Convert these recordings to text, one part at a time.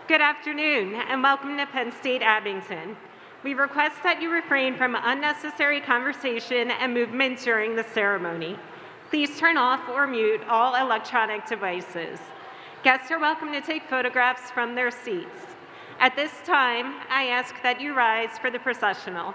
Good afternoon, and welcome to Penn State Abington. We request that you refrain from unnecessary conversation and movement during the ceremony. Please turn off or mute all electronic devices. Guests are welcome to take photographs from their seats. At this time, I ask that you rise for the processional.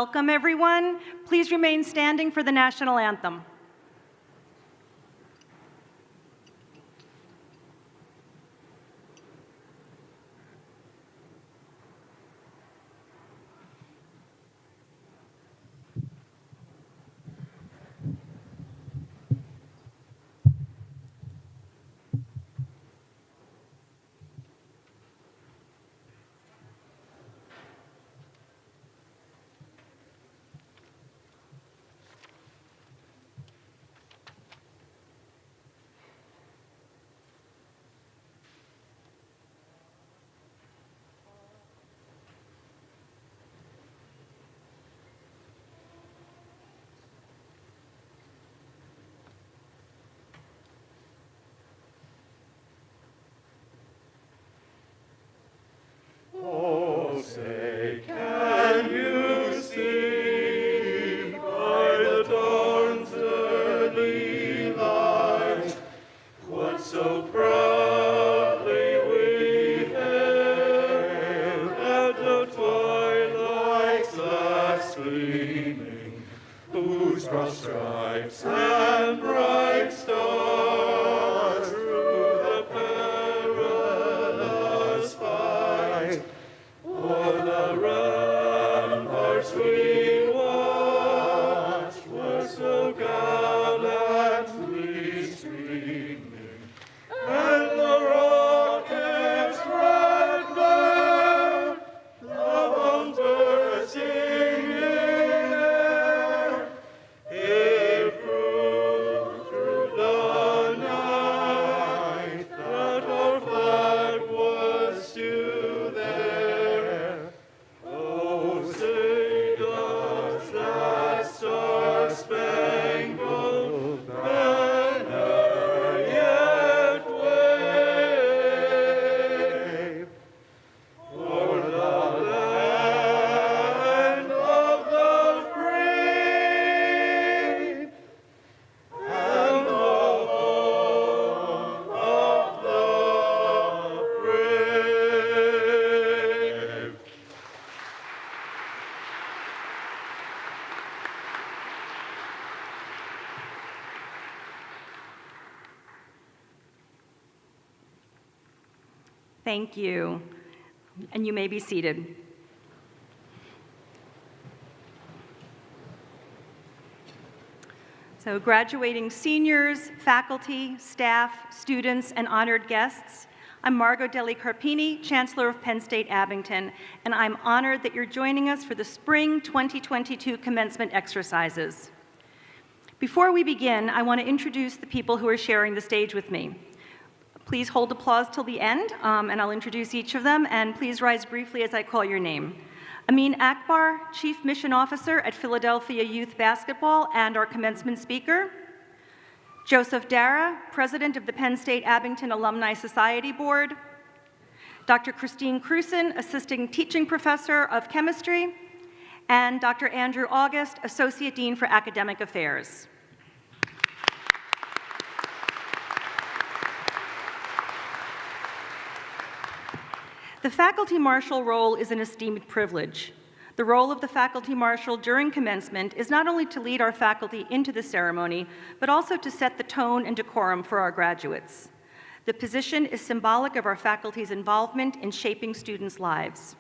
Welcome, everyone. Please remain standing for the national anthem. Oh, say, can you see by the dawn's early light what so proudly we hailed at the twilight's last gleaming, whose broad stripes and bright stars through the perilous fight o'er the ramparts we watched were so gallantly streaming, and the rocket's red glare, the bombs bursting in air, it proved through the night that our flag was still there. Oh, say does that star-spangled banner yet wave o'er the land of the free and the home of the brave? Thank you. And you may be seated. So graduating seniors, faculty, staff, students, and honored guests, I'm Margot Deli Carpini, Chancellor of Penn State Abington, and I'm honored that you're joining us for the Spring 2022 Commencement exercises. Before we begin, I want to introduce the people who are sharing the stage with me. Please hold applause till the end, and I'll introduce each of them, and please rise briefly as I call your name. Amin Akbar, Chief Mission Officer at Philadelphia Youth Basketball and our commencement speaker. Joseph Dara, President of the Penn State Abington Alumni Society Board. Dr. Christine Cruson, Assistant Teaching Professor of Chemistry. And Dr. Andrew August, Associate Dean for Academic Affairs. The Faculty Marshal role is an esteemed privilege. The role of the Faculty Marshal during commencement is not only to lead our faculty into the ceremony, but also to set the tone and decorum for our graduates. The position is symbolic of our faculty's involvement in shaping students' lives.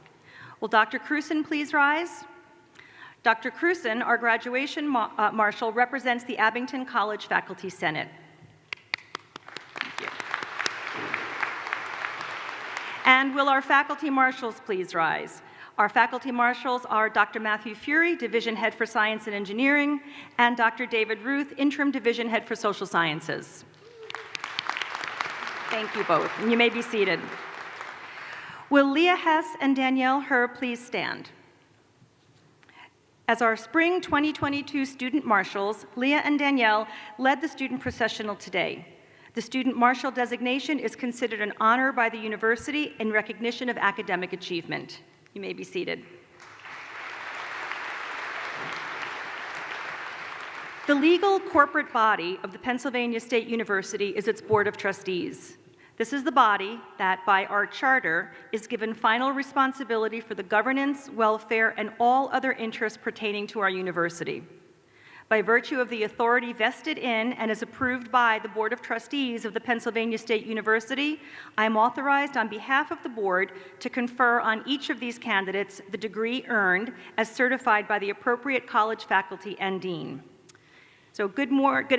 Will Dr. Cruson please rise? Dr. Cruson, our graduation marshal, represents the Abington College Faculty Senate. And will our faculty marshals please rise? Our faculty marshals are Dr. Matthew Fury, Division Head for Science and Engineering, and Dr. David Ruth, Interim Division Head for Social Sciences. Thank you both, and you may be seated. Will Leah Hess and Danielle Herb please stand? As our Spring 2022 student marshals, Leah and Danielle led the student processional today. The Student Marshal designation is considered an honor by the university in recognition of academic achievement. You may be seated. The legal corporate body of the Pennsylvania State University is its Board of Trustees. This is the body that, by our charter, is given final responsibility for the governance, welfare, and all other interests pertaining to our university. By virtue of the authority vested in and is approved by the Board of Trustees of the Pennsylvania State University, I am authorized on behalf of the board to confer on each of these candidates the degree earned as certified by the appropriate college faculty and dean. So good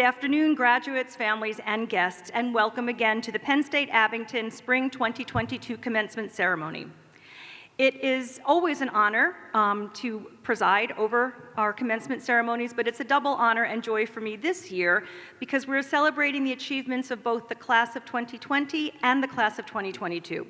afternoon, graduates, families, and guests, and welcome again to the Penn State Abington Spring 2022 Commencement Ceremony. It is always an honor to preside over our commencement ceremonies, but it's a double honor and joy for me this year because we're celebrating the achievements of both the class of 2020 and the class of 2022.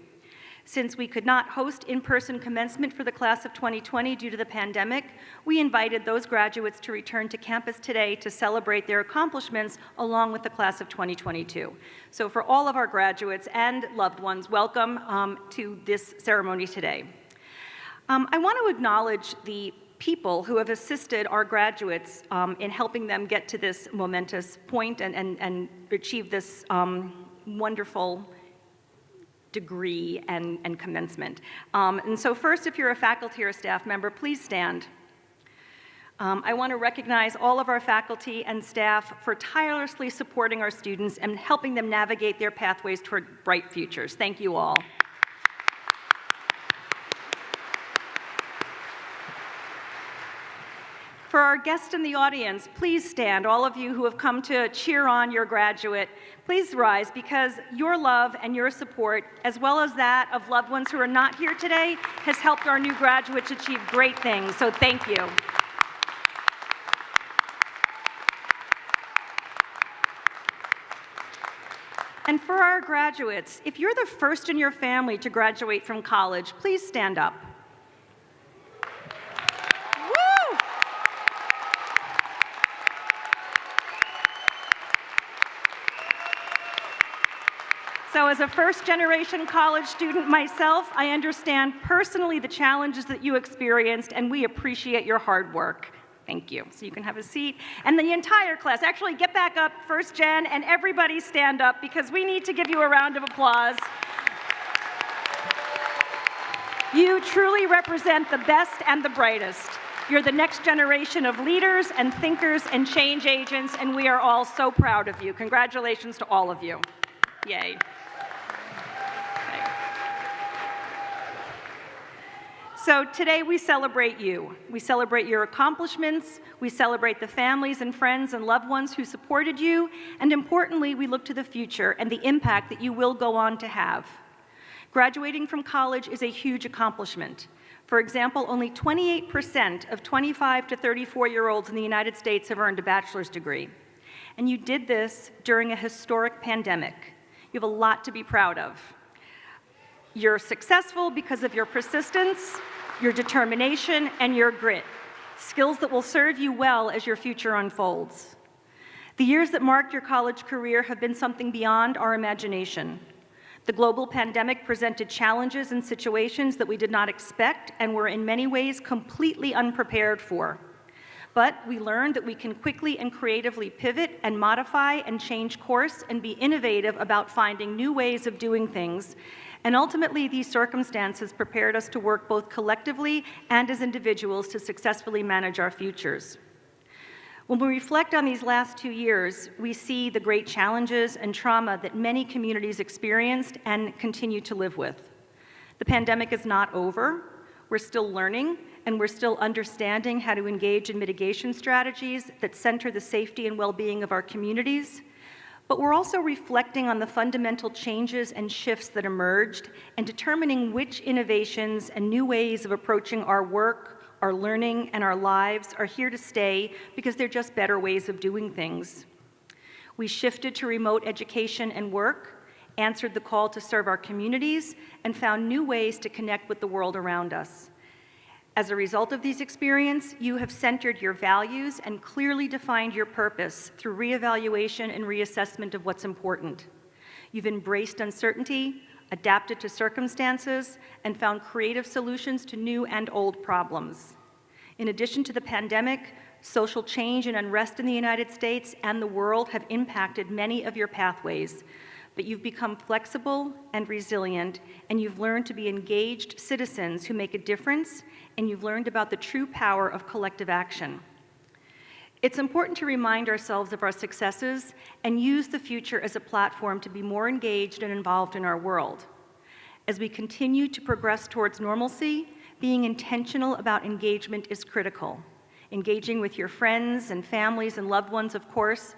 Since we could not host in-person commencement for the class of 2020 due to the pandemic, we invited those graduates to return to campus today to celebrate their accomplishments along with the class of 2022. So for all of our graduates and loved ones, welcome to this ceremony today. I want to acknowledge the people who have assisted our graduates in helping them get to this momentous point and achieve this wonderful degree and commencement. And so first, if you're a faculty or a staff member, please stand. I want to recognize all of our faculty and staff for tirelessly supporting our students and helping them navigate their pathways toward bright futures. Thank you all. For our guests in the audience, please stand. All of you who have come to cheer on your graduate, please rise because your love and your support, as well as that of loved ones who are not here today, has helped our new graduates achieve great things. So thank you. And for our graduates, if you're the first in your family to graduate from college, please stand up. So as a first-generation college student myself, I understand personally the challenges that you experienced, and we appreciate your hard work. Thank you. So you can have a seat. And the entire class, actually get back up, first gen, and everybody stand up because we need to give you a round of applause. You truly represent the best and the brightest. You're the next generation of leaders and thinkers and change agents, and we are all so proud of you. Congratulations to all of you. Yay. So today we celebrate you. We celebrate your accomplishments, we celebrate the families and friends and loved ones who supported you, and importantly, we look to the future and the impact that you will go on to have. Graduating from college is a huge accomplishment. For example, only 28% of 25 to 34-year-olds in the United States have earned a bachelor's degree. And you did this during a historic pandemic. You have a lot to be proud of. You're successful because of your persistence, your determination, and your grit, skills that will serve you well as your future unfolds. The years that marked your college career have been something beyond our imagination. The global pandemic presented challenges and situations that we did not expect and were in many ways completely unprepared for. But we learned that we can quickly and creatively pivot and modify and change course and be innovative about finding new ways of doing things. And ultimately, these circumstances prepared us to work both collectively and as individuals to successfully manage our futures. When we reflect on these last 2 years, we see the great challenges and trauma that many communities experienced and continue to live with. The pandemic is not over. We're still learning, and we're still understanding how to engage in mitigation strategies that center the safety and well-being of our communities. But we're also reflecting on the fundamental changes and shifts that emerged and determining which innovations and new ways of approaching our work, our learning, and our lives are here to stay because they're just better ways of doing things. We shifted to remote education and work, answered the call to serve our communities, and found new ways to connect with the world around us. As a result of these experiences, you have centered your values and clearly defined your purpose through reevaluation and reassessment of what's important. You've embraced uncertainty, adapted to circumstances, and found creative solutions to new and old problems. In addition to the pandemic, social change and unrest in the United States and the world have impacted many of your pathways. but you've become flexible and resilient, and you've learned to be engaged citizens who make a difference, and you've learned about the true power of collective action. It's important to remind ourselves of our successes and use the future as a platform to be more engaged and involved in our world. As we continue to progress towards normalcy, being intentional about engagement is critical. Engaging with your friends and families and loved ones, of course,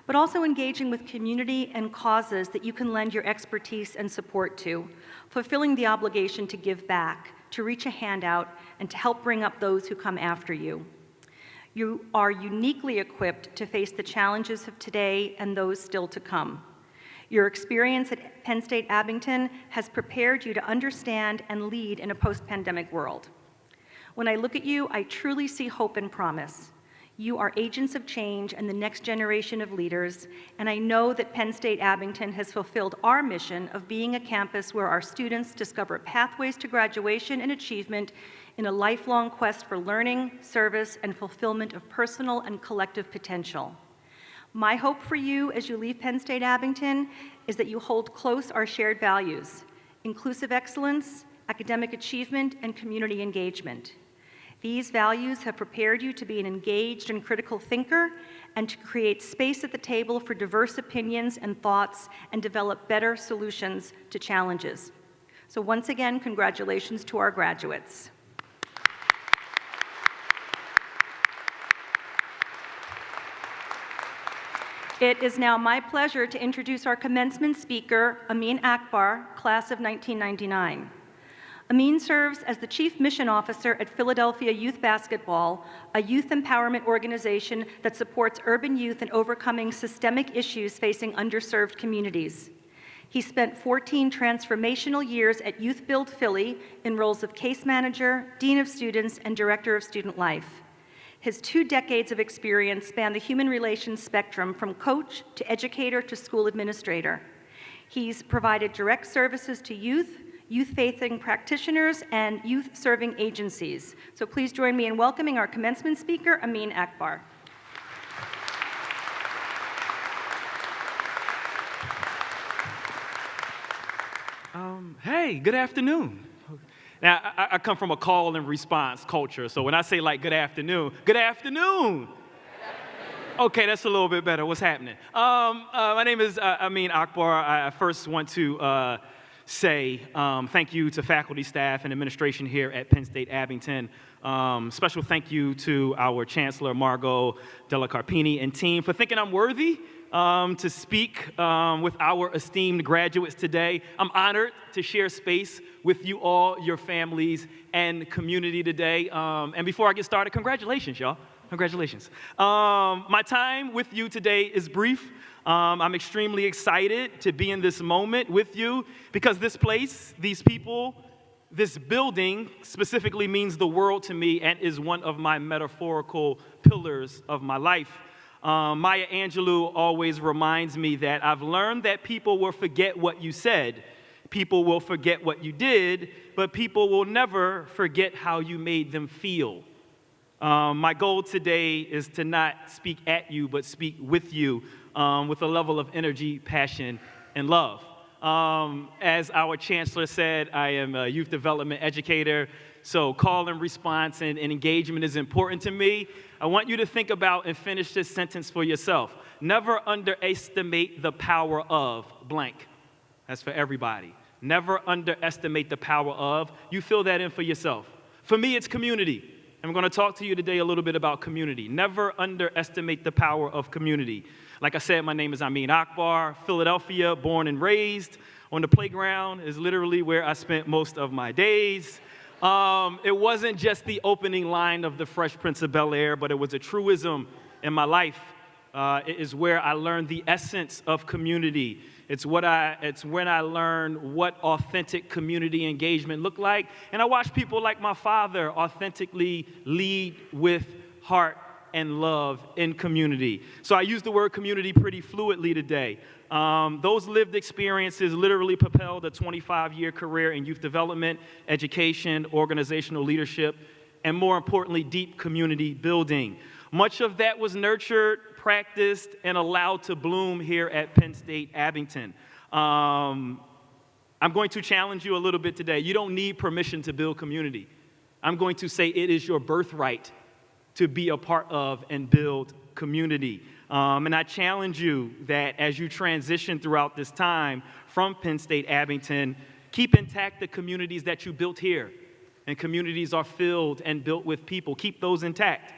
but also engaging with community and causes that you can lend your expertise and support to, fulfilling the obligation to give back, to reach a hand out, and to help bring up those who come after you. You are uniquely equipped to face the challenges of today and those still to come. Your experience at Penn State Abington has prepared you to understand and lead in a post-pandemic world. When I look at you, I truly see hope and promise. You are agents of change and the next generation of leaders, and I know that Penn State Abington has fulfilled our mission of being a campus where our students discover pathways to graduation and achievement in a lifelong quest for learning, service, and fulfillment of personal and collective potential. My hope for you as you leave Penn State Abington is that you hold close our shared values: inclusive excellence, academic achievement, and community engagement. These values have prepared you to be an engaged and critical thinker and to create space at the table for diverse opinions and thoughts and develop better solutions to challenges. So once again, congratulations to our graduates. It is now my pleasure to introduce our commencement speaker, Amin Akbar, class of 1999. Amin serves as the Chief Mission Officer at Philadelphia Youth Basketball, a youth empowerment organization that supports urban youth in overcoming systemic issues facing underserved communities. He spent 14 transformational years at Youth Build Philly in roles of case manager, dean of students, and director of student life. His 2 decades of experience span the human relations spectrum from coach to educator to school administrator. He's provided direct services to youth, youth-facing practitioners, and youth-serving agencies. So please join me in welcoming our commencement speaker, Amin Akbar. Hey, good afternoon. Now, I come from a call and response culture, so when I say like good afternoon, good afternoon. Okay, that's a little bit better. What's happening? My name is Amin Akbar. I first want to say thank you to faculty, staff, and administration here at Penn State Abington. Special thank you to our Chancellor, Margot Della Carpini, and team for thinking I'm worthy to speak with our esteemed graduates today. I'm honored to share space with you all, your families, and community today. And before I get started, congratulations, y'all. Congratulations. My time with you today is brief. I'm extremely excited to be in this moment with you because this place, these people, this building specifically means the world to me and is one of my metaphorical pillars of my life. Maya Angelou always reminds me that I've learned that people will forget what you said, people will forget what you did, but people will never forget how you made them feel. My goal today is to not speak at you, but speak with you with a level of energy, passion, and love. As our Chancellor said, I am a youth development educator, so call and response and engagement is important to me. I want you to think about and finish this sentence for yourself. Never underestimate the power of blank. That's for everybody. Never underestimate the power of. You fill that in for yourself. For me, it's community. I'm going to talk to you today a little bit about community. Never underestimate the power of community. Like I said, my name is Amin Akbar, Philadelphia, born and raised. On the playground is literally where I spent most of my days. It wasn't just the opening line of The Fresh Prince of Bel-Air, but it was a truism in my life. It is where I learned the essence of community. It's when I learned what authentic community engagement looked like. And I watched people like my father authentically lead with heart and love in community. So I use the word community pretty fluidly today. Those lived experiences literally propelled a 25-year career in youth development, education, organizational leadership, and more importantly, deep community building. Much of that was nurtured, practiced, and allowed to bloom here at Penn State Abington. I'm going to challenge you a little bit today. You don't need permission to build community. I'm going to say it is your birthright to be a part of and build community. And I challenge you that as you transition throughout this time from Penn State Abington, keep intact the communities that you built here. And communities are filled and built with people. Keep those intact.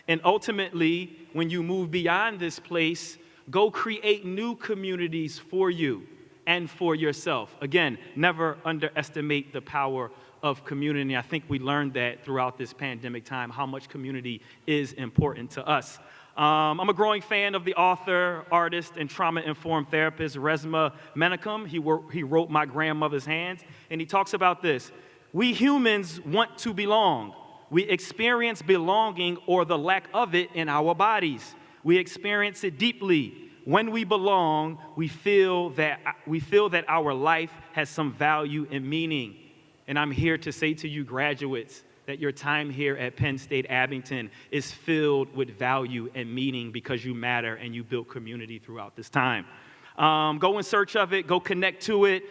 And ultimately, when you move beyond this place, go create new communities for you and for yourself. Again, never underestimate the power of community. I think we learned that throughout this pandemic time, how much community is important to us. I'm a growing fan of the author, artist, and trauma-informed therapist, Resmaa Menakem. He wrote My Grandmother's Hands, and he talks about this. We humans want to belong. We experience belonging or the lack of it in our bodies. We experience it deeply. When we belong, we feel that our life has some value and meaning. And I'm here to say to you graduates that your time here at Penn State Abington is filled with value and meaning because you matter and you built community throughout this time. Go in search of it. Go connect to it.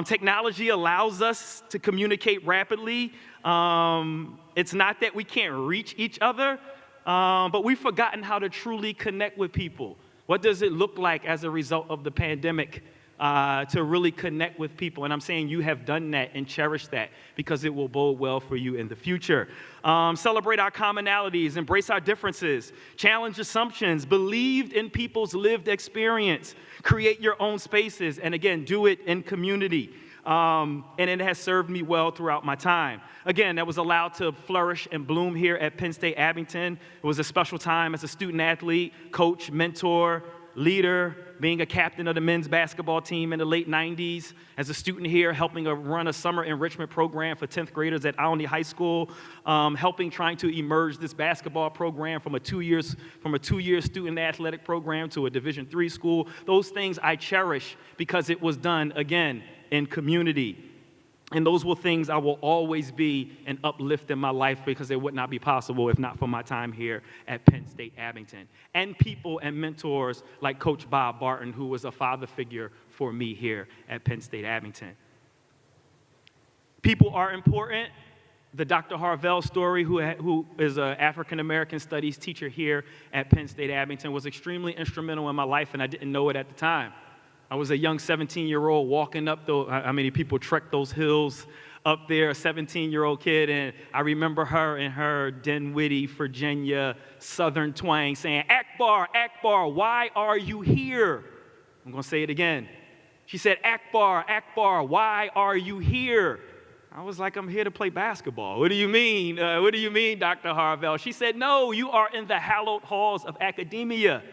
Technology allows us to communicate rapidly. It's not that we can't reach each other, but we've forgotten how to truly connect with people. What does it look like as a result of the pandemic to really connect with people? And I'm saying you have done that and cherish that because it will bode well for you in the future. Celebrate our commonalities, embrace our differences, challenge assumptions, believe in people's lived experience, create your own spaces, and again, do it in community. And it has served me well throughout my time. Again, I was allowed to flourish and bloom here at Penn State Abington. It was a special time as a student athlete, coach, mentor, leader, being a captain of the men's basketball team in the late 90s, as a student here, helping run a summer enrichment program for 10th graders at Alumni High School, trying to emerge this basketball program from a two-year student athletic program to a Division III school. Those things I cherish because it was done, again, in community. And those were things I will always be and uplift in my life because it would not be possible if not for my time here at Penn State Abington. And people and mentors like Coach Bob Barton, who was a father figure for me here at Penn State Abington. People are important. The Dr. Harvell story, who is an African-American studies teacher here at Penn State Abington, was extremely instrumental in my life, and I didn't know it at the time. I was a young 17-year-old walking up how many people trek those hills up there, a 17-year-old kid, and I remember her in her Dinwiddie, Virginia, Southern twang saying, Akbar, Akbar, why are you here? I'm going to say it again. She said, Akbar, Akbar, why are you here? I was like, I'm here to play basketball. What do you mean? What do you mean, Dr. Harvell? She said, no, you are in the hallowed halls of academia.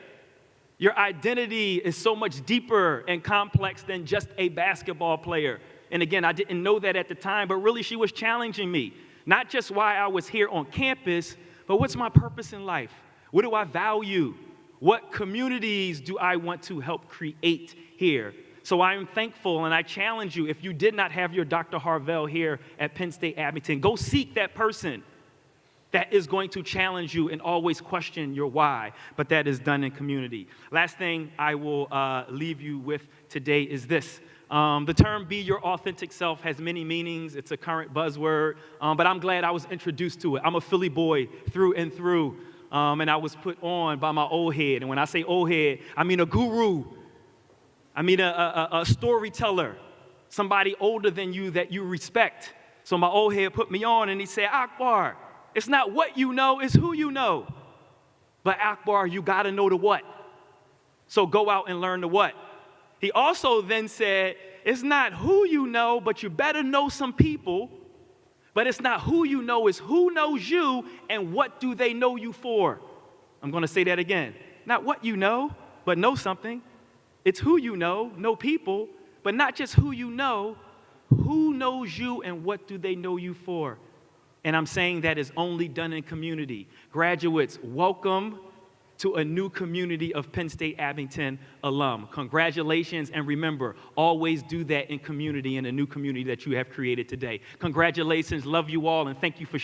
Your identity is so much deeper and complex than just a basketball player. And again, I didn't know that at the time, but really she was challenging me. Not just why I was here on campus, but what's my purpose in life? What do I value? What communities do I want to help create here? So I am thankful, and I challenge you, if you did not have your Dr. Harvell here at Penn State Abington, go seek that person that is going to challenge you and always question your why, but that is done in community. Last thing I will leave you with today is this. The term be your authentic self has many meanings. It's a current buzzword, but I'm glad I was introduced to it. I'm a Philly boy through and through, and I was put on by my old head. And when I say old head, I mean a guru. I mean a storyteller, somebody older than you that you respect. So my old head put me on, and he said, Akbar, it's not what you know, it's who you know. But Akbar, you got to know the what. So go out and learn the what. He also then said, it's not who you know, but you better know some people. But it's not who you know, it's who knows you and what do they know you for. I'm going to say that again. Not what you know, but know something. It's who you know people, but not just who you know, who knows you and what do they know you for. And I'm saying that is only done in community. Graduates, welcome to a new community of Penn State Abington alum. Congratulations, and remember, always do that in community, in a new community that you have created today. Congratulations, love you all, and thank you for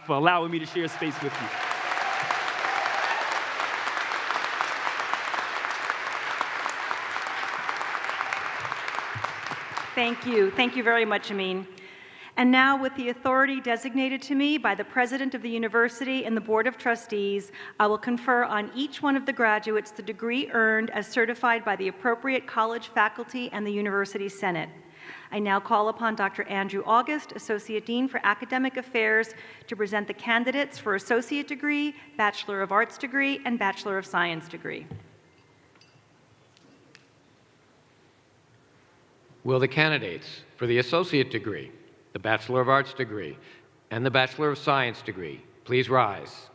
allowing me to share space with you. Thank you. Thank you very much, Amin. And now, with the authority designated to me by the President of the University and the Board of Trustees, I will confer on each one of the graduates the degree earned as certified by the appropriate college faculty and the University Senate. I now call upon Dr. Andrew August, Associate Dean for Academic Affairs, to present the candidates for Associate Degree, Bachelor of Arts degree, and Bachelor of Science degree. Will the candidates for the Associate Degree, the Bachelor of Arts degree, and the Bachelor of Science degree please rise?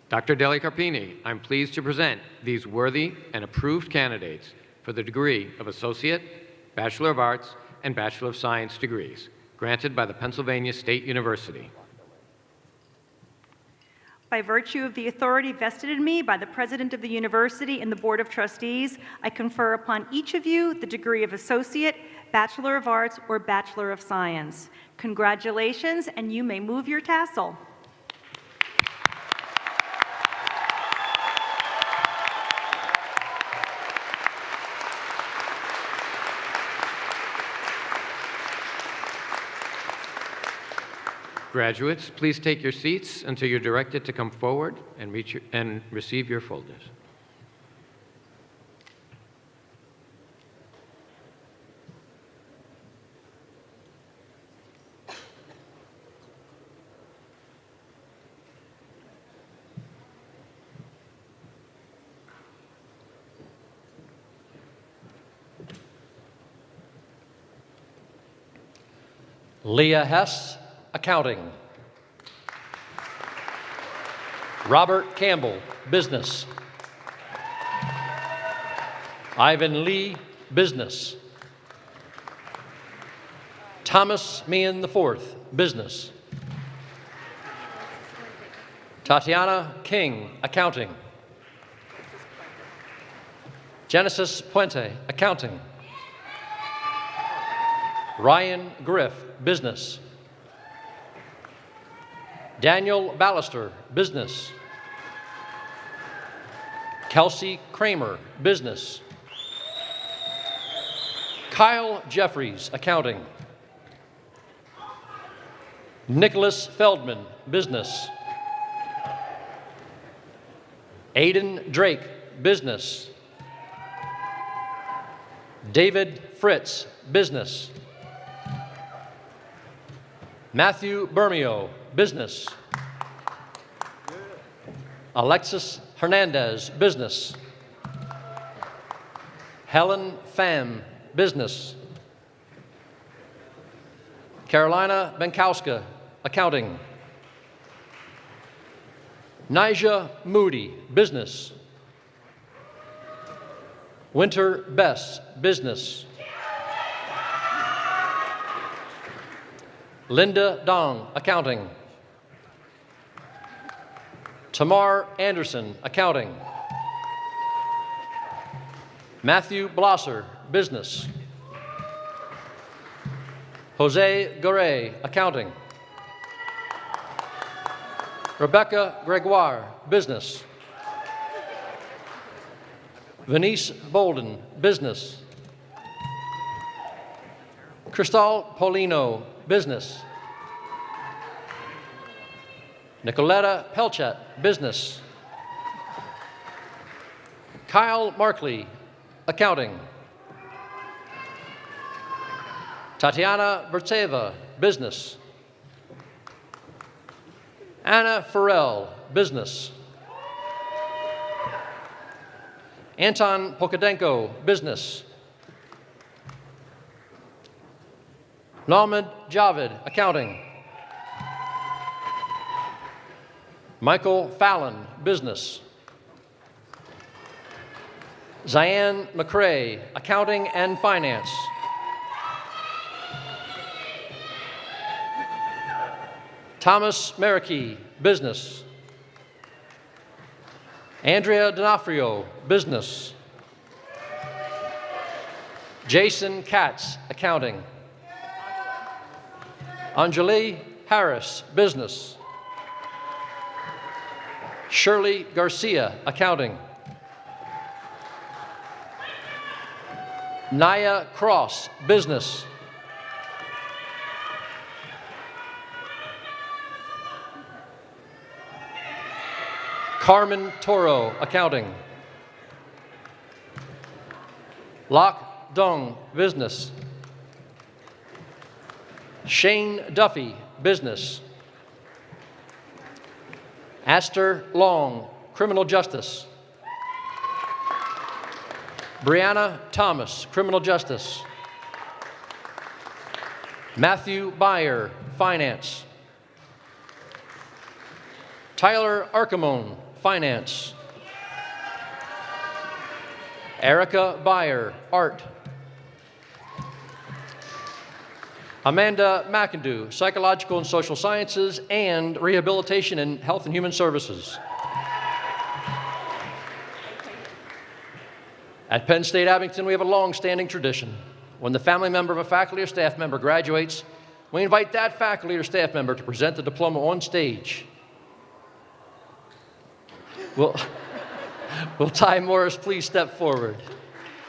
Dr. Deli Carpini, I'm pleased to present these worthy and approved candidates for the degree of Associate, Bachelor of Arts, and Bachelor of Science degrees granted by the Pennsylvania State University. By virtue of the authority vested in me by the President of the University and the Board of Trustees, I confer upon each of you the degree of Associate, Bachelor of Arts, or Bachelor of Science. Congratulations, and you may move your tassel. Graduates, please take your seats until you're directed to come forward and receive your folders. Leah Hess, Accounting. Robert Campbell, Business. Ivan Lee, Business. Thomas Meehan IV, Business. Tatiana King, Accounting. Genesis Puente, Accounting. Ryan Griff, Business. Daniel Ballister, Business. Kelsey Kramer, Business. Kyle Jeffries, Accounting. Nicholas Feldman, Business. Aiden Drake, Business. David Fritz, Business. Matthew Bermeo, Business. Alexis Hernandez, Business. Helen Pham, Business. Carolina Benkowska, Accounting. Nija Moody, Business. Winter Bess, Business. Linda Dong, Accounting. Tamar Anderson, Accounting. Matthew Blosser, Business. Jose Garay, Accounting. Rebecca Gregoire, Business. Venice Bolden, Business. Cristal Polino, Business. Nicoletta Pelchat, Business. Kyle Markley, Accounting. Tatiana Bertseva, Business. Anna Farrell, Business. Anton Pokadenko, Business. Nahmad Javed, Accounting. Michael Fallon, Business. Ziane McCrae, Accounting and Finance. Thomas Marikey, Business. Andrea D'Onofrio, Business. Jason Katz, Accounting. Anjali Harris, Business. Shirley Garcia, Accounting. Naya Cross, Business. Carmen Toro, Accounting. Lok Dong, Business. Shane Duffy, Business. Aster Long, Criminal Justice. Brianna Thomas, Criminal Justice. Matthew Byer, Finance. Tyler Archimone, Finance. Erica Byer, Art. Amanda McIndoe, Psychological and Social Sciences and Rehabilitation in Health and Human Services. At Penn State Abington, we have a long-standing tradition. When the family member of a faculty or staff member graduates, we invite that faculty or staff member to present the diploma on stage. Will Ty Morris please step forward?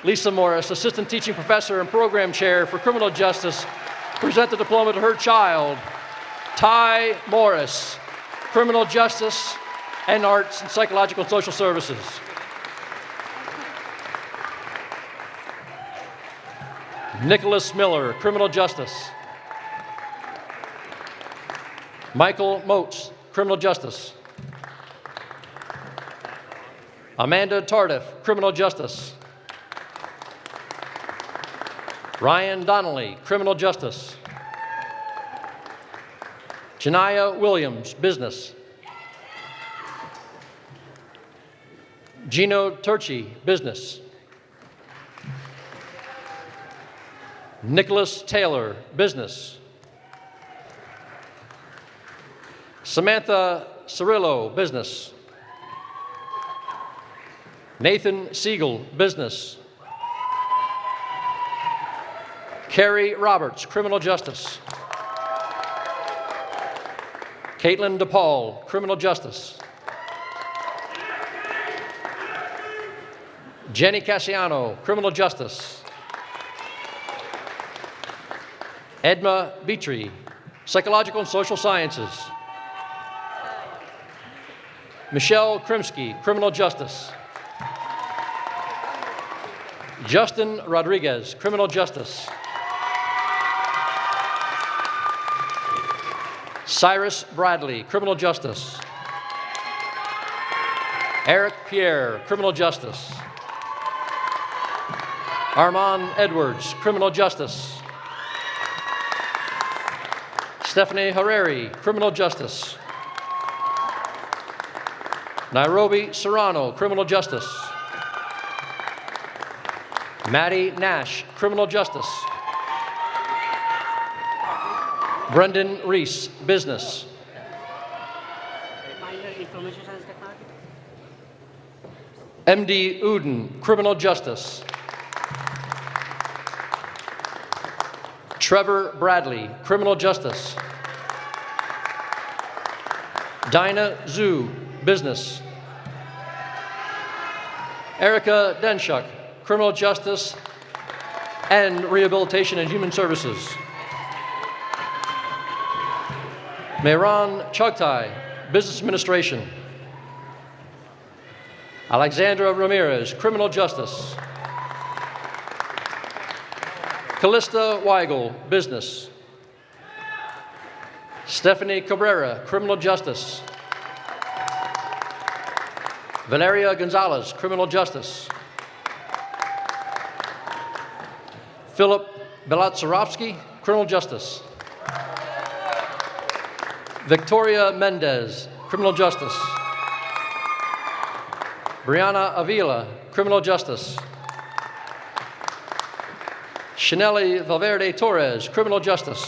Lisa Morris, Assistant Teaching Professor and Program Chair for Criminal Justice, present the diploma to her child, Ty Morris, Criminal Justice and Arts and Psychological and Social Services. Nicholas Miller, Criminal Justice. Michael Moats, Criminal Justice. Amanda Tardif, Criminal Justice. Ryan Donnelly, Criminal Justice. Janiyah Williams, Business. Gino Turchi, Business. Nicholas Taylor, Business. Samantha Cirillo, Business. Nathan Siegel, Business. Carrie Roberts, Criminal Justice. Caitlin DePaul, Criminal Justice. Jenny Cassiano, Criminal Justice. Edma Beatry, Psychological and Social Sciences. Michelle Krimsky, Criminal Justice. Justin Rodriguez, Criminal Justice. Cyrus Bradley, Criminal Justice. Eric Pierre, Criminal Justice. Armand Edwards, Criminal Justice. Stephanie Harari, Criminal Justice. Nairobi Serrano, Criminal Justice. Maddie Nash, Criminal Justice. Brendan Reese, Business. MD Uden, Criminal Justice. Trevor Bradley, Criminal Justice. Dinah Zhu, Business. Erica Denshuk, Criminal Justice and Rehabilitation and Human Services. Mehran Chogtai, Business Administration. Alexandra Ramirez, Criminal Justice. Callista Weigel, Business. Stephanie Cabrera, Criminal Justice. Valeria Gonzalez, Criminal Justice. Philip Belatsarovsky, Criminal Justice. Victoria Mendez, Criminal Justice. Brianna Avila, Criminal Justice. Chaneli Valverde Torres, Criminal Justice.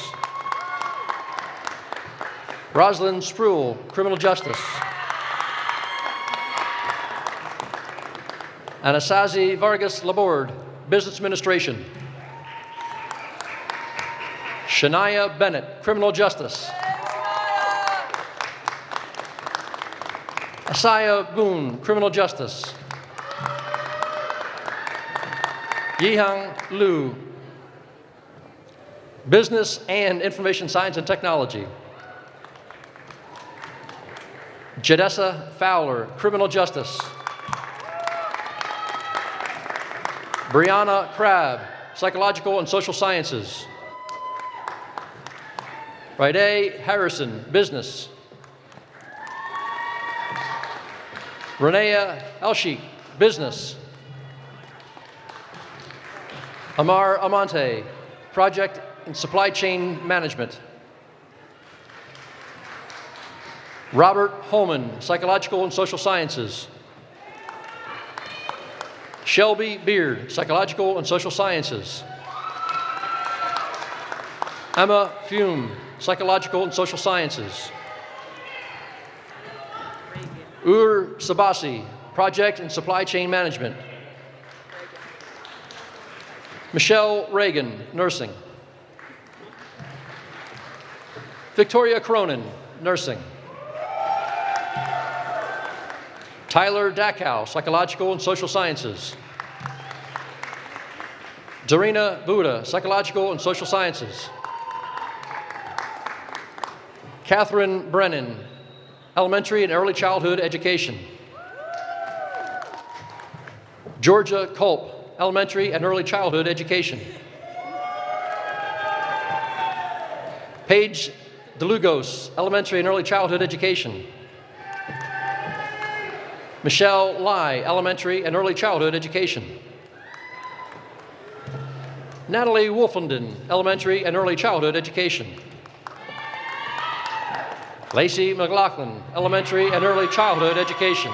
Rosalind Spruill, Criminal Justice. Anasazi Vargas Laborde, Business Administration. Shania Bennett, Criminal Justice. Asaya Boone, Criminal Justice. Yihang Lu, Business and Information Science and Technology. Jadessa Fowler, Criminal Justice. Brianna Crabb, Psychological and Social Sciences. Raide Harrison, Business. Renea Elshik, Business. Amar Amante, Project and Supply Chain Management. Robert Holman, Psychological and Social Sciences. Shelby Beard, Psychological and Social Sciences. Emma Fume, Psychological and Social Sciences. Ur Sabasi, Project and Supply Chain Management. Michelle Reagan, Nursing. Victoria Cronin, Nursing. Tyler Dachau, Psychological and Social Sciences. Darina Buddha, Psychological and Social Sciences. Catherine Brennan, Elementary and Early Childhood Education. Georgia Culp, Elementary and Early Childhood Education. Paige DeLugos, Elementary and Early Childhood Education. Michelle Lai, Elementary and Early Childhood Education. Natalie Wolfenden, Elementary and Early Childhood Education. Lacey McLaughlin, Elementary and Early Childhood Education.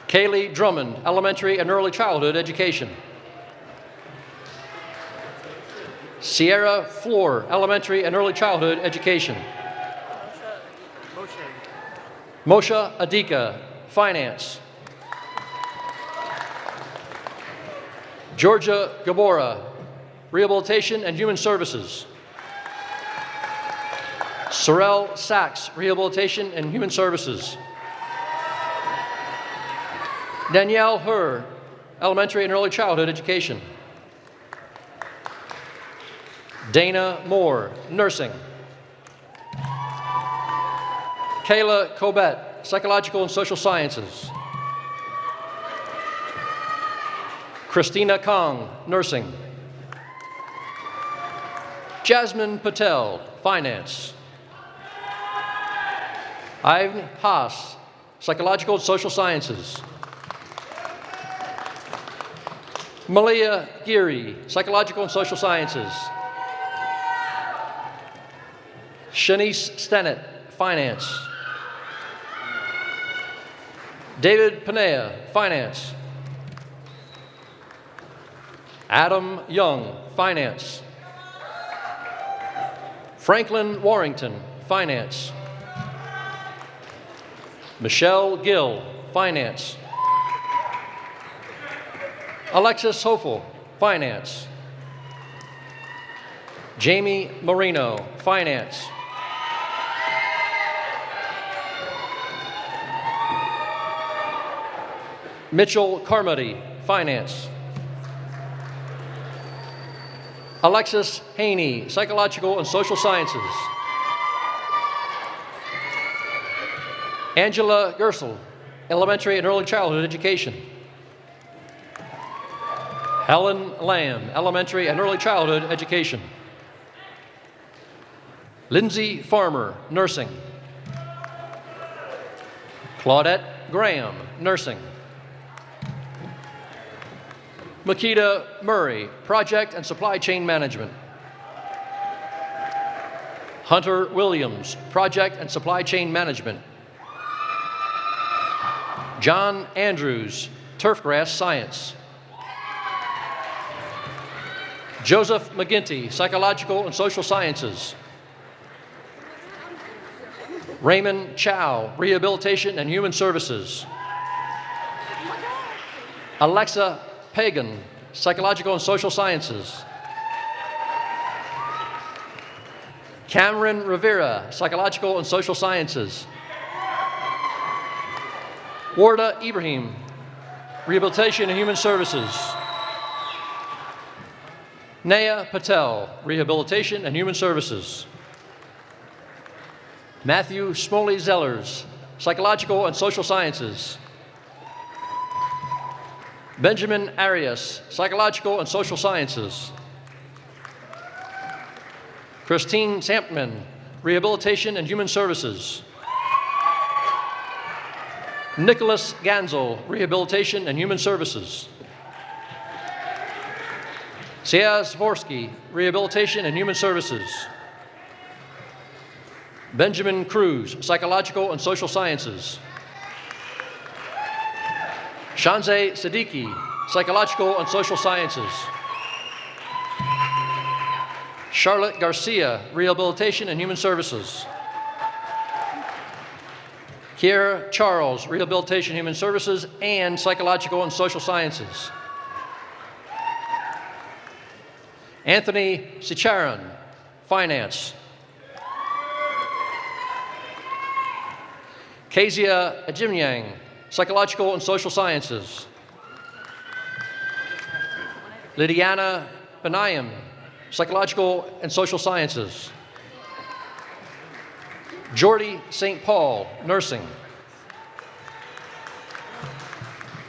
Kaylee Drummond, Elementary and Early Childhood Education. Sierra Floor, Elementary and Early Childhood Education. Moshe Adika, Finance. Georgia Gabora, Rehabilitation and Human Services. Sorrel Sachs, Rehabilitation and Human Services. Danielle Herr, Elementary and Early Childhood Education. Dana Moore, Nursing. Kayla Cobbett, Psychological and Social Sciences. Christina Kong, Nursing. Jasmine Patel, Finance. Ivan Haas, Psychological and Social Sciences. Malia Geary, Psychological and Social Sciences. Shanice Stennett, Finance. David Panea, Finance. Adam Young, Finance. Franklin Warrington, Finance. Michelle Gill, Finance. Alexis Hoffel, Finance. Jamie Marino, Finance. Mitchell Carmody, Finance. Alexis Haney, Psychological and Social Sciences. Angela Gersel, Elementary and Early Childhood Education. Helen Lamb, Elementary and Early Childhood Education. Lindsay Farmer, Nursing. Claudette Graham, Nursing. Makita Murray, Project and Supply Chain Management. Hunter Williams, Project and Supply Chain Management. John Andrews, Turfgrass Science. Joseph McGinty, Psychological and Social Sciences. Raymond Chow, Rehabilitation and Human Services. Alexa Pagan, Psychological and Social Sciences. Cameron Rivera, Psychological and Social Sciences. Warda Ibrahim, Rehabilitation and Human Services. Naya Patel, Rehabilitation and Human Services. Matthew Smoley Zellers, Psychological and Social Sciences. Benjamin Arias, Psychological and Social Sciences. Christine Sampman, Rehabilitation and Human Services. Nicholas Ganzel, Rehabilitation and Human Services. Sia Zvorsky, Rehabilitation and Human Services. Benjamin Cruz, Psychological and Social Sciences. Shanze Siddiqui, Psychological and Social Sciences. Charlotte Garcia, Rehabilitation and Human Services. Kiera Charles, Rehabilitation, Human Services, and Psychological and Social Sciences. Anthony Sicharan, Finance. Kezia Ajimyang, Psychological and Social Sciences. Lydiana Benayim, Psychological and Social Sciences. Jordy St. Paul, Nursing.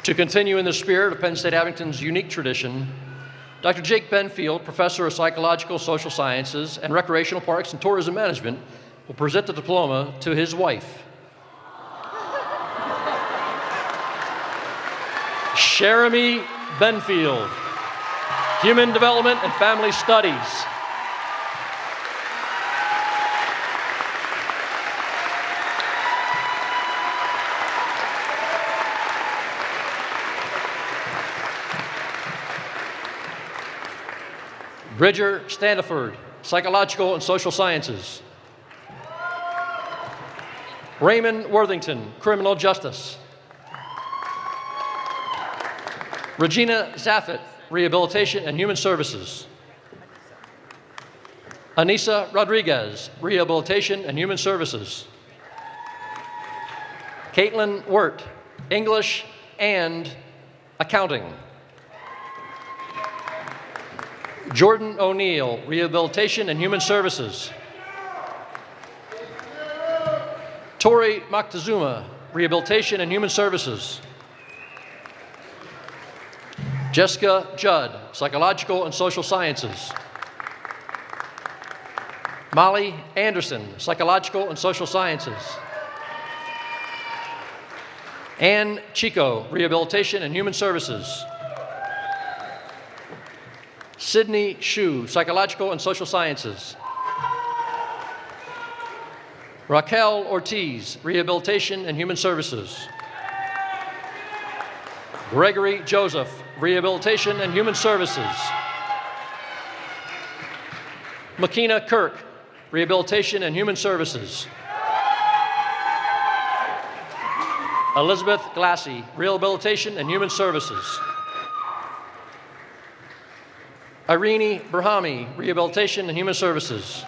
To continue in the spirit of Penn State Abington's unique tradition, Dr. Jake Benfield, Professor of Psychological Social Sciences and Recreational Parks and Tourism Management, will present the diploma to his wife. Jeremy Benfield, Human Development and Family Studies. Bridger Standiford, Psychological and Social Sciences. Raymond Worthington, Criminal Justice. Regina Zaffet, Rehabilitation and Human Services. Anissa Rodriguez, Rehabilitation and Human Services. Caitlin Wirt, English and Accounting. Jordan O'Neill, Rehabilitation and Human Services. Tori Moctezuma, Rehabilitation and Human Services. Jessica Judd, Psychological and Social Sciences. Molly Anderson, Psychological and Social Sciences. Ann Chico, Rehabilitation and Human Services. Sydney Shu, Psychological and Social Sciences. Raquel Ortiz, Rehabilitation and Human Services. Gregory Joseph, Rehabilitation and Human Services. Makina Kirk, Rehabilitation and Human Services. Elizabeth Glassy, Rehabilitation and Human Services. Irene Brahami, Rehabilitation and Human Services.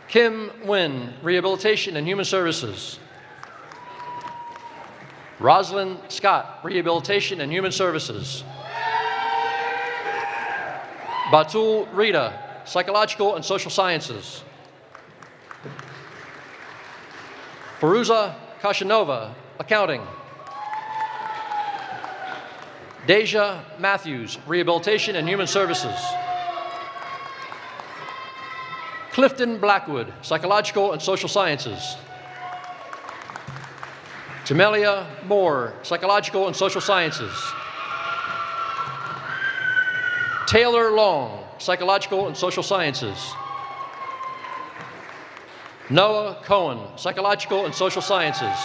Kim Nguyen, Rehabilitation and Human Services. Rosalind Scott, Rehabilitation and Human Services. Batul Rita, Psychological and Social Sciences. Faruza Kashanova, Accounting. Deja Matthews, Rehabilitation and Human Services. Clifton Blackwood, Psychological and Social Sciences. Jamelia Moore, Psychological and Social Sciences. Taylor Long, Psychological and Social Sciences. Noah Cohen, Psychological and Social Sciences.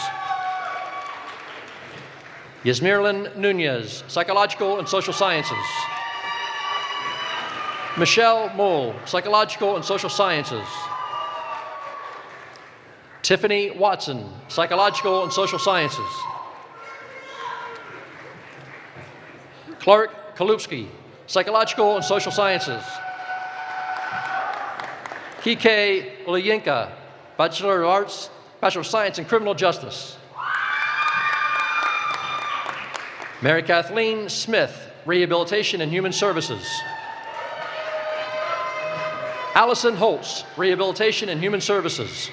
Yasmirlin Nunez, Psychological and Social Sciences. Michelle Moll, Psychological and Social Sciences. Tiffany Watson, Psychological and Social Sciences. Clark Kalupski, Psychological and Social Sciences. Kike Olyenka, Bachelor of Arts, Bachelor of Science in Criminal Justice. Mary Kathleen Smith, Rehabilitation and Human Services. Allison Holtz, Rehabilitation and Human Services.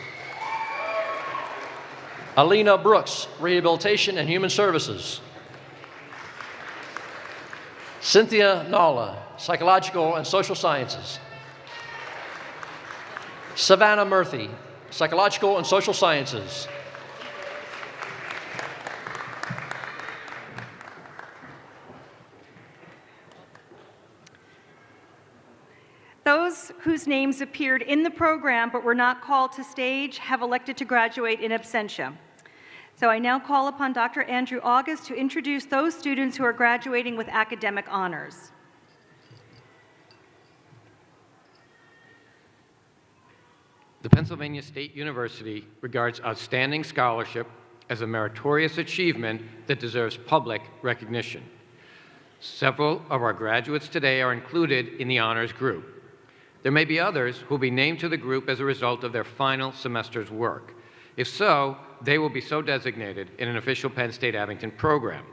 Alina Brooks, Rehabilitation and Human Services. Cynthia Nalla, Psychological and Social Sciences. Savannah Murphy, Psychological and Social Sciences. Those whose names appeared in the program but were not called to stage have elected to graduate in absentia. So I now call upon Dr. Andrew August to introduce those students who are graduating with academic honors. The Pennsylvania State University regards outstanding scholarship as a meritorious achievement that deserves public recognition. Several of our graduates today are included in the honors group. There may be others who will be named to the group as a result of their final semester's work. If so, they will be so designated in an official Penn State Abington program.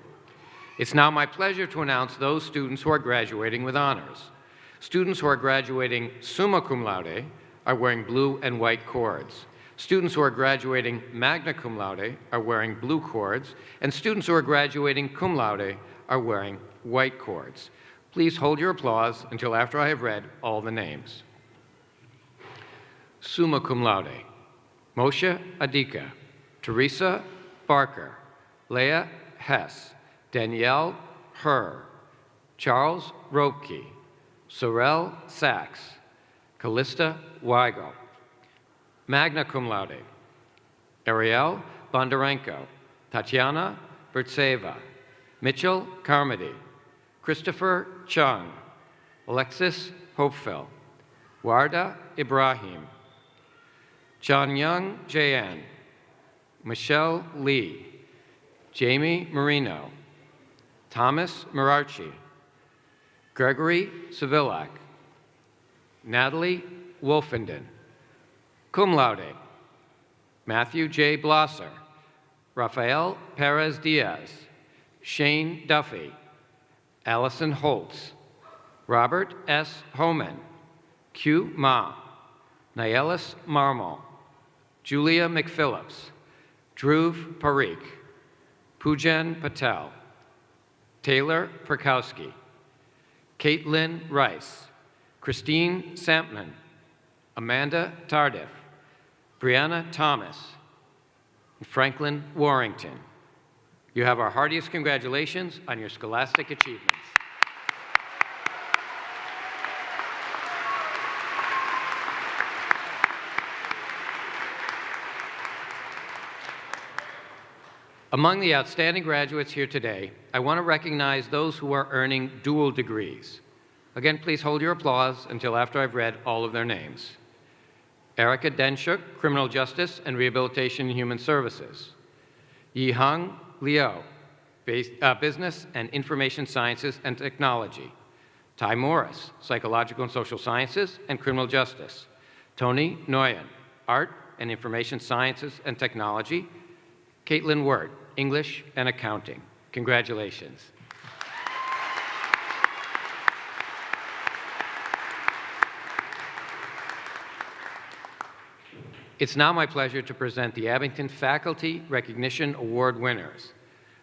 It's now my pleasure to announce those students who are graduating with honors. Students who are graduating summa cum laude are wearing blue and white cords. Students who are graduating magna cum laude are wearing blue cords, and students who are graduating cum laude are wearing white cords. Please hold your applause until after I have read all the names. Summa cum laude, Moshe Adika, Teresa Barker, Leah Hess, Danielle Herr, Charles Ropke, Sorel Sachs, Callista Weigel. Magna cum laude, Ariel Bondarenko, Tatiana Bertseva, Mitchell Carmody, Christopher Chung, Alexis Hopefel, Warda Ibrahim, John Young Jayan, Michelle Lee, Jamie Marino, Thomas Mararchi, Gregory Sevillak, Natalie Wolfenden, cum laude, Matthew J. Blosser, Rafael Perez Diaz, Shane Duffy, Allison Holtz, Robert S. Homan, Q. Ma, Nielis Marmol, Julia McPhillips, Dhruv Parikh, Pujan Patel, Taylor Perkowski, Caitlin Rice, Christine Sampman, Amanda Tardif, Brianna Thomas, and Franklin Warrington. You have our heartiest congratulations on your scholastic achievements. Among the outstanding graduates here today, I want to recognize those who are earning dual degrees. Again, please hold your applause until after I've read all of their names. Erica Denshuk, Criminal Justice and Rehabilitation and Human Services. Yihang Liu, Business and Information Sciences and Technology. Ty Morris, Psychological and Social Sciences and Criminal Justice. Tony Nguyen, Art and Information Sciences and Technology. Caitlin Wirt, English and Accounting. Congratulations. It's now my pleasure to present the Abington Faculty Recognition Award winners.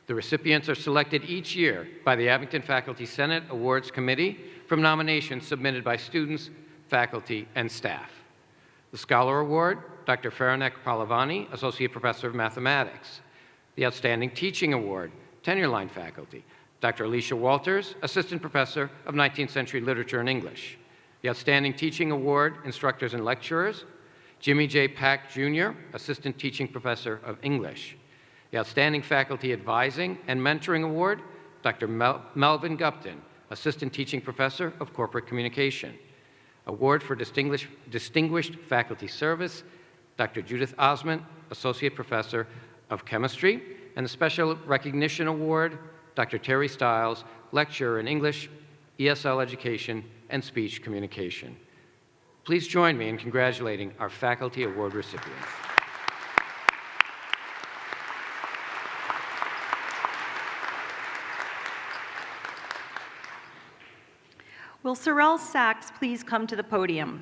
The recipients are selected each year by the Abington Faculty Senate Awards Committee from nominations submitted by students, faculty, and staff. The Scholar Award, Dr. Faranek Palavani, Associate Professor of Mathematics. The Outstanding Teaching Award, tenure-line faculty, Dr. Alicia Walters, Assistant Professor of 19th Century Literature and English. The Outstanding Teaching Award, Instructors and Lecturers, Jimmy J. Pack, Jr., Assistant Teaching Professor of English. The Outstanding Faculty Advising and Mentoring Award, Dr. Melvin Gupton, Assistant Teaching Professor of Corporate Communication. Award for Distinguished Faculty Service, Dr. Judith Osment, Associate Professor of Chemistry. And the Special Recognition Award, Dr. Terry Stiles, Lecturer in English, ESL Education, and Speech Communication. Please join me in congratulating our faculty award recipients. Will Sorrel Sachs please come to the podium?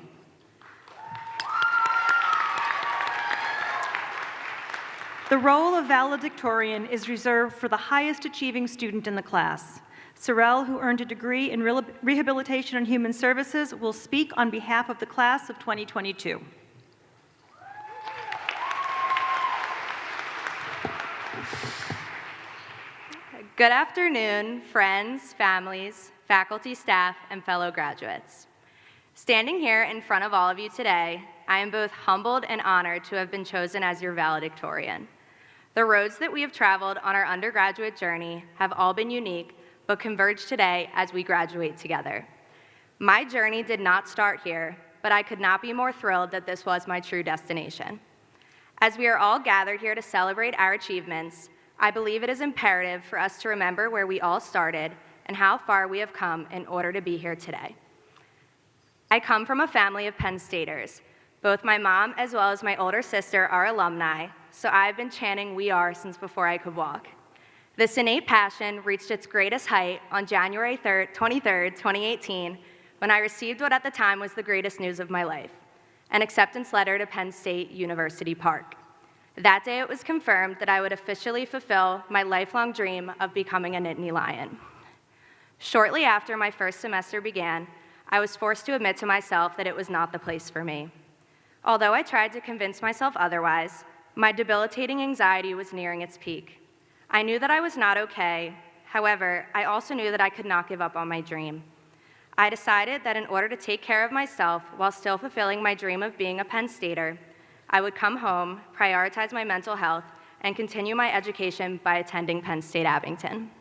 The role of valedictorian is reserved for the highest achieving student in the class. Sorrel, who earned a degree in Rehabilitation and Human Services, will speak on behalf of the class of 2022. Good afternoon, friends, families, faculty, staff, and fellow graduates. Standing here in front of all of you today, I am both humbled and honored to have been chosen as your valedictorian. The roads that we have traveled on our undergraduate journey have all been unique, but converge today as we graduate together. My journey did not start here, but I could not be more thrilled that this was my true destination. As we are all gathered here to celebrate our achievements, I believe it is imperative for us to remember where we all started and how far we have come in order to be here today. I come from a family of Penn Staters. Both my mom as well as my older sister are alumni, so I've been chanting "We Are" since before I could walk. This innate passion reached its greatest height on January 23rd, 2018, when I received what at the time was the greatest news of my life, an acceptance letter to Penn State University Park. That day it was confirmed that I would officially fulfill my lifelong dream of becoming a Nittany Lion. Shortly after my first semester began, I was forced to admit to myself that it was not the place for me. Although I tried to convince myself otherwise, my debilitating anxiety was nearing its peak. I knew that I was not okay. However, I also knew that I could not give up on my dream. I decided that in order to take care of myself while still fulfilling my dream of being a Penn Stater, I would come home, prioritize my mental health, and continue my education by attending Penn State Abington.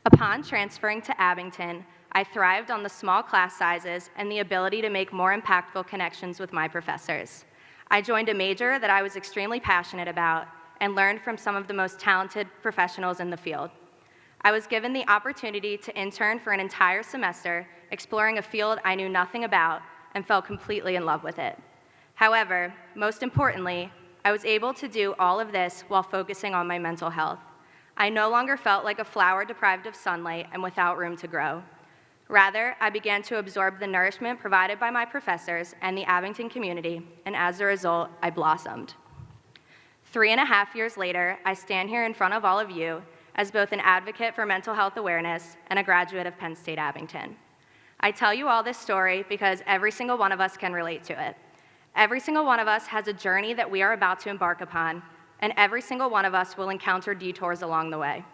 Upon transferring to Abington, I thrived on the small class sizes and the ability to make more impactful connections with my professors. I joined a major that I was extremely passionate about and learned from some of the most talented professionals in the field. I was given the opportunity to intern for an entire semester, exploring a field I knew nothing about and fell completely in love with it. However, most importantly, I was able to do all of this while focusing on my mental health. I no longer felt like a flower deprived of sunlight and without room to grow. Rather, I began to absorb the nourishment provided by my professors and the Abington community, and as a result, I blossomed. 3.5 years later, I stand here in front of all of you as both an advocate for mental health awareness and a graduate of Penn State Abington. I tell you all this story because every single one of us can relate to it. Every single one of us has a journey that we are about to embark upon, and every single one of us will encounter detours along the way.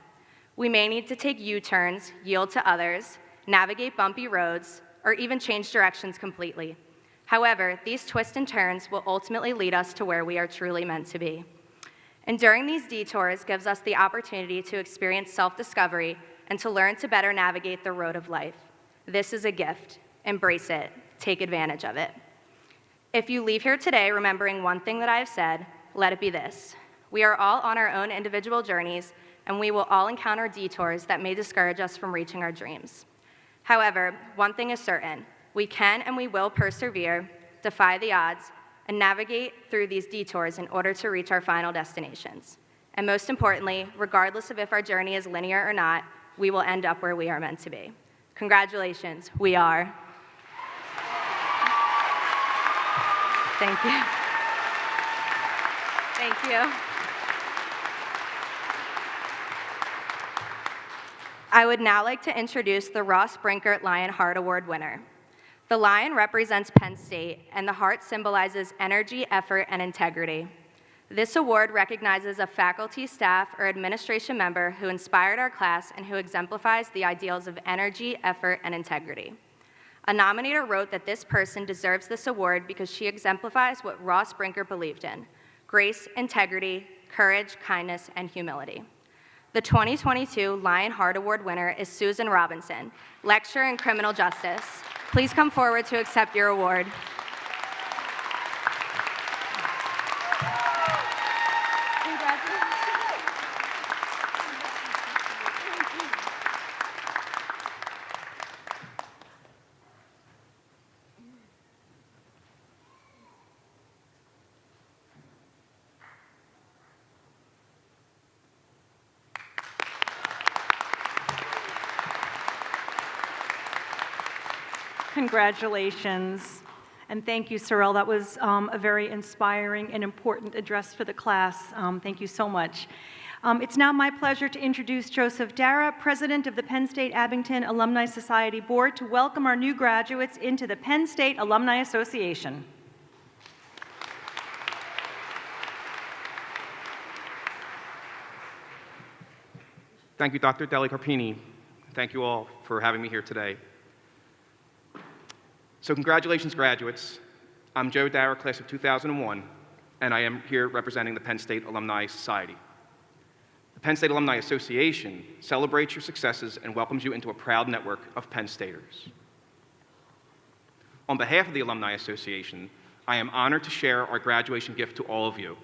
We may need to take U-turns, yield to others, navigate bumpy roads, or even change directions completely. However, these twists and turns will ultimately lead us to where we are truly meant to be. Enduring these detours gives us the opportunity to experience self-discovery and to learn to better navigate the road of life. This is a gift. Embrace it. Take advantage of it. If you leave here today remembering one thing that I have said, let it be this. We are all on our own individual journeys, and we will all encounter detours that may discourage us from reaching our dreams. However, one thing is certain, we can and we will persevere, defy the odds, and navigate through these detours in order to reach our final destinations. And most importantly, regardless of if our journey is linear or not, we will end up where we are meant to be. Congratulations, we are. Thank you. Thank you. I would now like to introduce the Ross Brinkert Lion Heart Award winner. The lion represents Penn State, and the heart symbolizes energy, effort, and integrity. This award recognizes a faculty, staff, or administration member who inspired our class and who exemplifies the ideals of energy, effort, and integrity. A nominator wrote that this person deserves this award because she exemplifies what Ross Brinkert believed in: grace, integrity, courage, kindness, and humility. The 2022 Lion Heart Award winner is Susan Robinson, lecturer in criminal justice. Please come forward to accept your award. Congratulations. And thank you, Sorrel. That was a very inspiring and important address for the class. Thank you so much. It's now my pleasure to introduce Joseph Dara, President of the Penn State Abington Alumni Society Board, to welcome our new graduates into the Penn State Alumni Association. Thank you, Dr. Deli Carpini. Thank you all for having me here today. So congratulations, graduates. I'm Joe Dara, class of 2001, and I am here representing the Penn State Alumni Society. The Penn State Alumni Association celebrates your successes and welcomes you into a proud network of Penn Staters. On behalf of the Alumni Association, I am honored to share our graduation gift to all of you,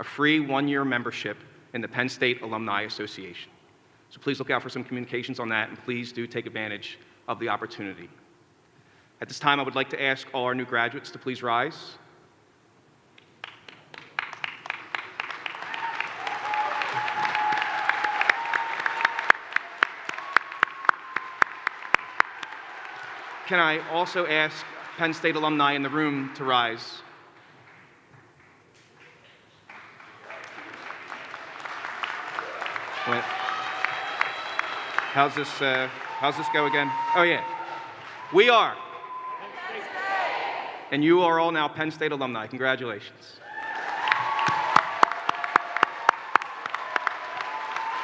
a free one-year membership in the Penn State Alumni Association. So please look out for some communications on that, and please do take advantage of the opportunity. At this time, I would like to ask all our new graduates to please rise. Can I also ask Penn State alumni in the room to rise? Wait. How's this go again? Oh yeah. We are. And you are all now Penn State alumni. Congratulations.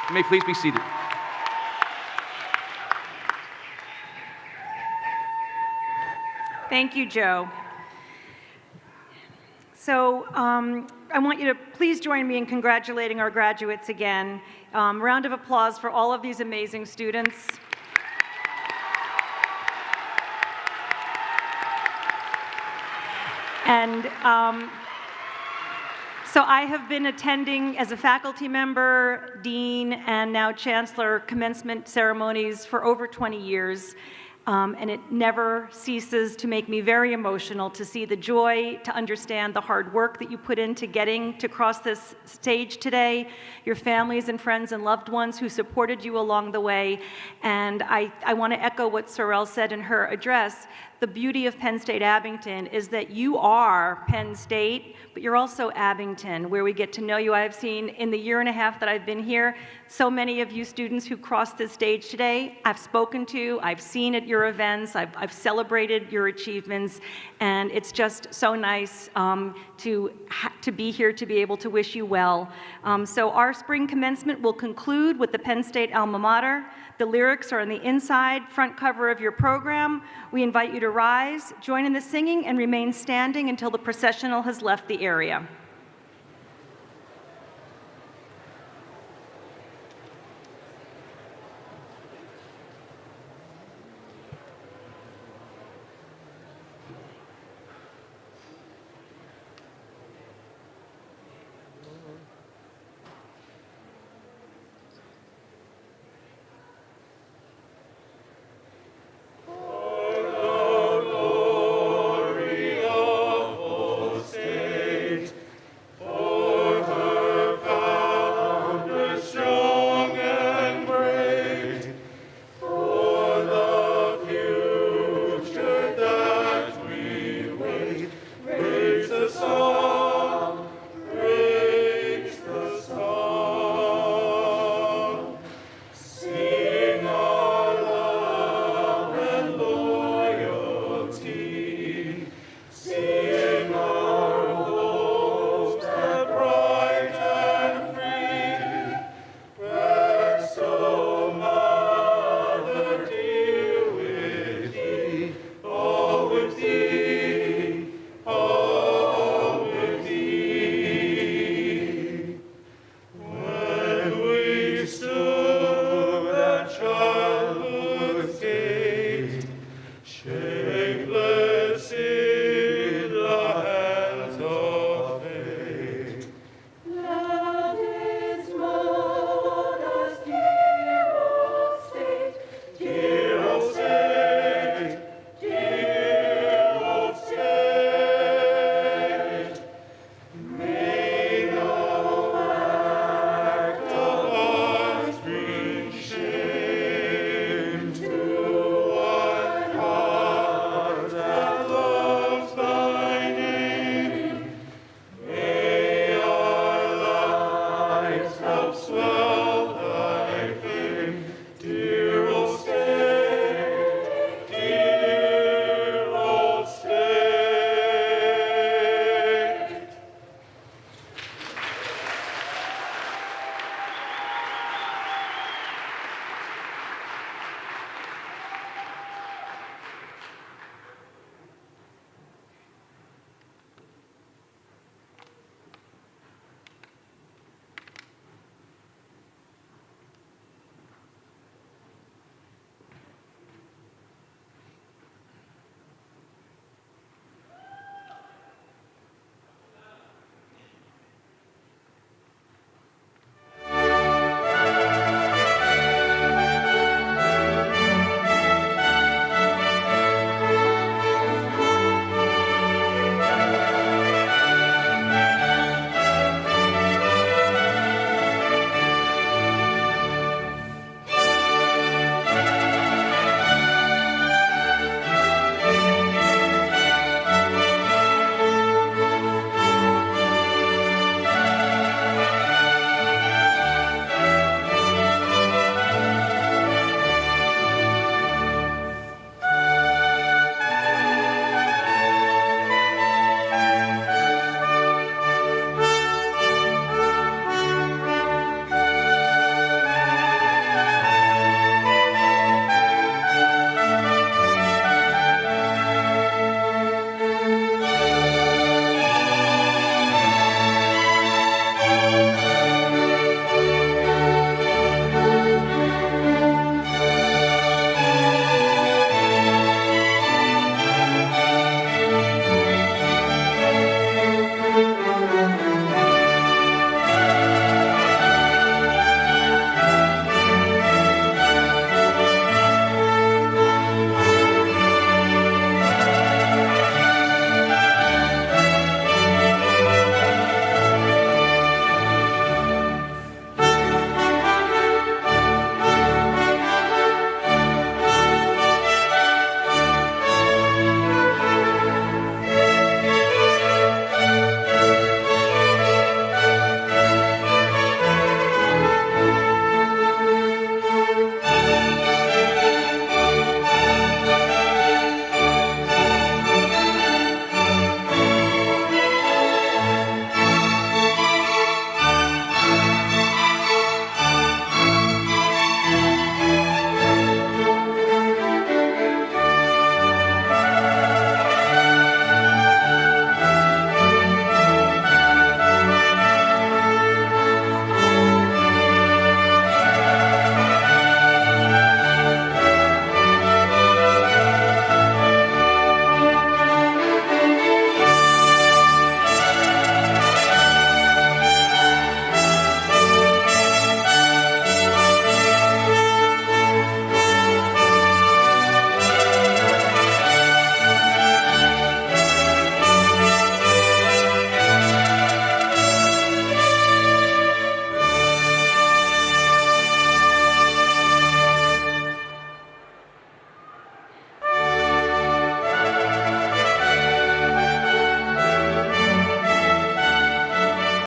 You may please be seated. Thank you, Joe. So I want you to please join me in congratulating our graduates again. Round of applause for all of these amazing students. And so I have been attending as a faculty member, dean, and now chancellor commencement ceremonies for over 20 years. And it never ceases to make me very emotional to see the joy, to understand the hard work that you put into getting to cross this stage today, your families and friends and loved ones who supported you along the way. And I want to echo what Sorrel said in her address. The beauty of Penn State Abington is that you are Penn State, but you're also Abington, where we get to know you. I've seen in the year and a half that I've been here, so many of you students who crossed this stage today, I've spoken to, I've seen at your events, I've celebrated your achievements, and it's just so nice to be here to be able to wish you well. So our spring commencement will conclude with the Penn State alma mater. The lyrics are on the inside front cover of your program. We invite you to rise, join in the singing, and remain standing until the processional has left the area.